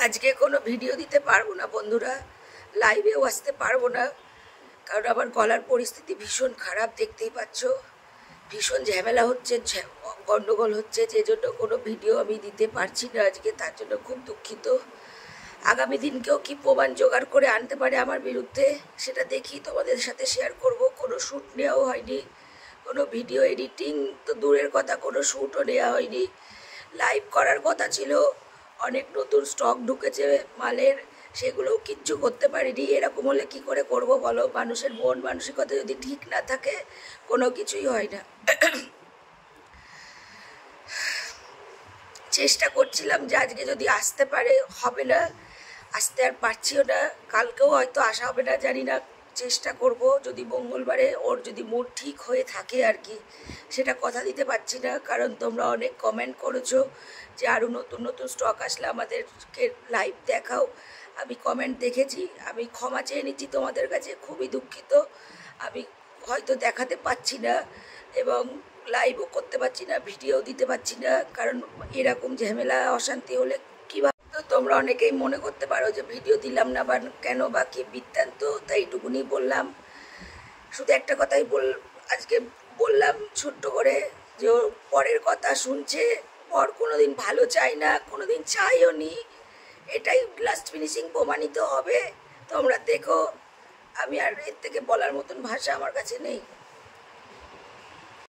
আজকে কোনো ভিডিও দিতে পারবো না বন্ধুরা, লাইভেও আসতে পারবো না, কারণ আমার গলার পরিস্থিতি ভীষণ খারাপ। দেখতেই পাচ্ছ ভীষণ ঝামেলা হচ্ছে, গন্ডগোল হচ্ছে, যে জন্য কোনো ভিডিও আমি দিতে পারছি না আজকে। তার জন্য খুব দুঃখিত। আগামী দিনকেও কি প্রমাণ জোগাড় করে আনতে পারে আমার বিরুদ্ধে সেটা দেখি তোমাদের সাথে শেয়ার করব। কোনো শ্যুট নেওয়াও হয়নি, কোনো ভিডিও এডিটিং তো দূরের কথা, কোনো শ্যুটও নেওয়া হয়নি। লাইভ করার কথা ছিল, অনেক নতুন স্টক ঢুকেছে মালের, সেগুলোও কিচ্ছু করতে পারিনি। এরকম হলে কি করে করব বলো? মানুষের মন মানসিকতা যদি ঠিক না থাকে কোনো কিছুই হয় না। চেষ্টা করছিলাম যে আজকে যদি আসতে পারে, হবে না, আসতে আর পারছিও না। কালকেও হয়তো আসা হবে না, জানি না। চেষ্টা করব যদি মঙ্গলবারে ওর যদি মুড ঠিক হয়ে থাকে আর কি, সেটা কথা দিতে পারছি না। কারণ তোমরা অনেক কমেন্ট করেছো যে আরও নতুন নতুন স্টক আসলে আমাদেরকে লাইভ দেখাও। আমি কমেন্ট দেখেছি, আমি ক্ষমা চেয়ে নিচ্ছি তোমাদের কাছে, খুবই দুঃখিত। আমি হয়তো দেখাতে পাচ্ছি না এবং লাইভও করতে পারছি না, ভিডিও দিতে পারছি না, কারণ এরকম ঝামেলা অশান্তি হলে কীভাবে। তো তোমরা অনেকেই মনে করতে পারো যে ভিডিও দিলাম না বা কেন বা কি বৃত্তান্ত, তাই এইটুকুনি বললাম। শুধু একটা কথাই আজকে বললাম ছোট্ট করে, যে ওর পরের কথা শুনছে, পর কোনোদিন ভালো চাই না, কোনোদিন চাইও নি। এটাই লাস্ট ফিনিশিং প্রমাণিত হবে। তোমরা দেখো, আমি আর এর থেকে বলার মতন ভাষা আমার কাছে নেই।